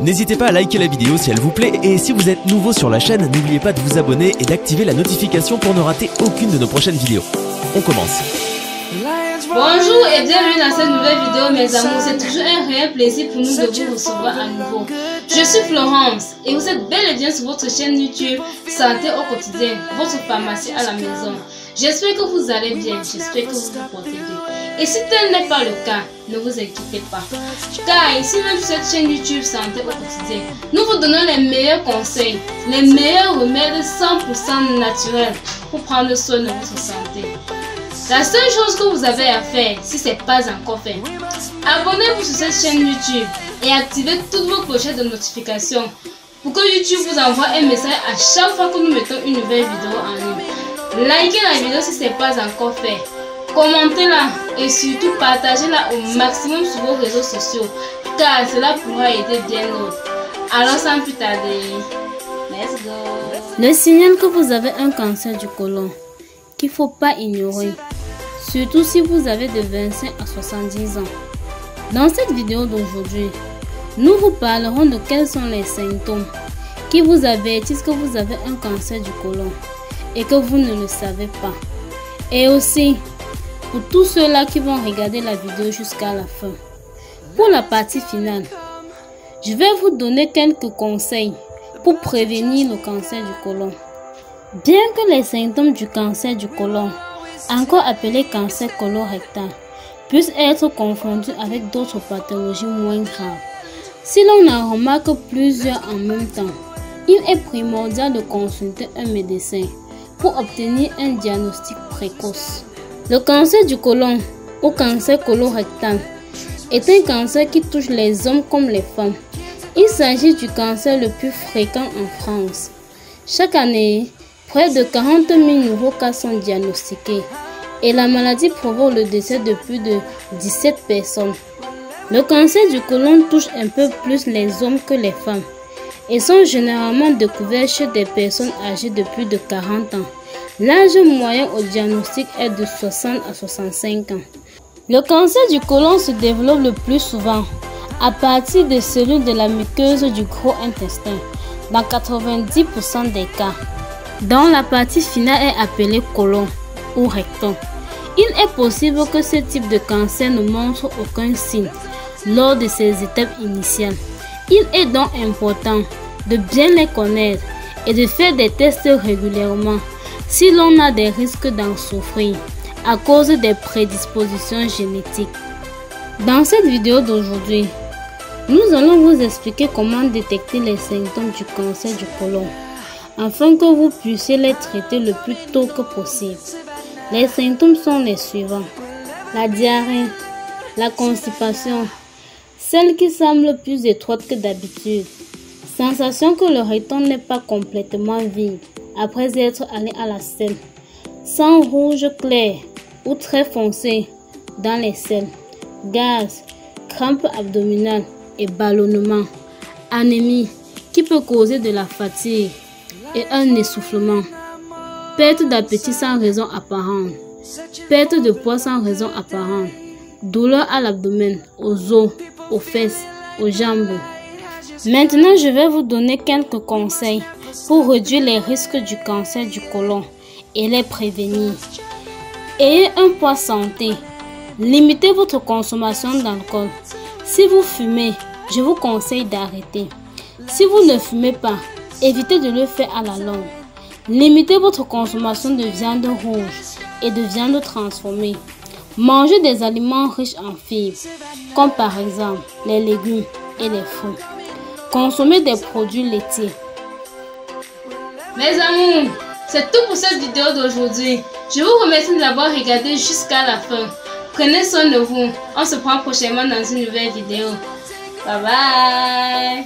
N'hésitez pas à liker la vidéo si elle vous plaît et si vous êtes nouveau sur la chaîne, n'oubliez pas de vous abonner et d'activer la notification pour ne rater aucune de nos prochaines vidéos. On commence. Bonjour et bienvenue dans cette nouvelle vidéo mes amours, c'est toujours un réel plaisir pour nous de vous recevoir à nouveau. Je suis Florence et vous êtes bel et bien sur votre chaîne YouTube Santé au quotidien, votre pharmacie à la maison. J'espère que vous allez bien, j'espère que vous vous portez bien. Et si tel n'est pas le cas, ne vous inquiétez pas. Car ici même sur cette chaîne YouTube Santé au quotidien, nous vous donnons les meilleurs conseils, les meilleurs remèdes 100% naturels pour prendre soin de votre santé. La seule chose que vous avez à faire, si ce n'est pas encore fait, abonnez-vous sur cette chaîne YouTube et activez toutes vos clochettes de notification pour que YouTube vous envoie un message à chaque fois que nous mettons une nouvelle vidéo en ligne. Likez la vidéo si ce n'est pas encore fait, commentez-la et surtout partagez-la au maximum sur vos réseaux sociaux car cela pourra aider bien d'autres. Alors sans plus tarder, let's go! Le signal que vous avez un cancer du côlon qu'il ne faut pas ignorer, surtout si vous avez de 25 à 70 ans. Dans cette vidéo d'aujourd'hui, nous vous parlerons de quels sont les symptômes qui vous avertissent que vous avez un cancer du côlon et que vous ne le savez pas. Et aussi, pour tous ceux-là qui vont regarder la vidéo jusqu'à la fin. Pour la partie finale, je vais vous donner quelques conseils pour prévenir le cancer du côlon. Bien que les symptômes du cancer du côlon, encore appelé cancer colorectal, puissent être confondus avec d'autres pathologies moins graves, si l'on en remarque plusieurs en même temps, il est primordial de consulter un médecin pour obtenir un diagnostic précoce. Le cancer du côlon ou cancer colorectal est un cancer qui touche les hommes comme les femmes. Il s'agit du cancer le plus fréquent en France. Chaque année, près de 40 000 nouveaux cas sont diagnostiqués et la maladie provoque le décès de plus de 17 personnes. Le cancer du côlon touche un peu plus les hommes que les femmes et sont généralement découverts chez des personnes âgées de plus de 40 ans. L'âge moyen au diagnostic est de 60 à 65 ans. Le cancer du côlon se développe le plus souvent à partir des cellules de la muqueuse du gros intestin, dans 90% des cas, dont la partie finale est appelée côlon ou rectum. Il est possible que ce type de cancer ne montre aucun signe lors de ces étapes initiales. Il est donc important de bien les connaître et de faire des tests régulièrement si l'on a des risques d'en souffrir à cause des prédispositions génétiques. Dans cette vidéo d'aujourd'hui, nous allons vous expliquer comment détecter les symptômes du cancer du côlon afin que vous puissiez les traiter le plus tôt que possible. Les symptômes sont les suivants: la diarrhée, la constipation, celle qui semble plus étroite que d'habitude, sensation que le rectum n'est pas complètement vide après être allé à la selle, sang rouge clair ou très foncé dans les selles, gaz, crampes abdominales et ballonnement, anémie qui peut causer de la fatigue et un essoufflement, perte d'appétit sans raison apparente, perte de poids sans raison apparente, douleur à l'abdomen, aux os, aux fesses, aux jambes. Maintenant, je vais vous donner quelques conseils pour réduire les risques du cancer du côlon et les prévenir. Ayez un poids santé. Limitez votre consommation d'alcool. Si vous fumez, je vous conseille d'arrêter. Si vous ne fumez pas, évitez de le faire à la longue. Limitez votre consommation de viande rouge et de viande transformée. Mangez des aliments riches en fibres, comme par exemple les légumes et les fruits. Consommez des produits laitiers. Mes amours, c'est tout pour cette vidéo d'aujourd'hui. Je vous remercie de l'avoir regardé jusqu'à la fin. Prenez soin de vous. On se prend prochainement dans une nouvelle vidéo. Bye bye.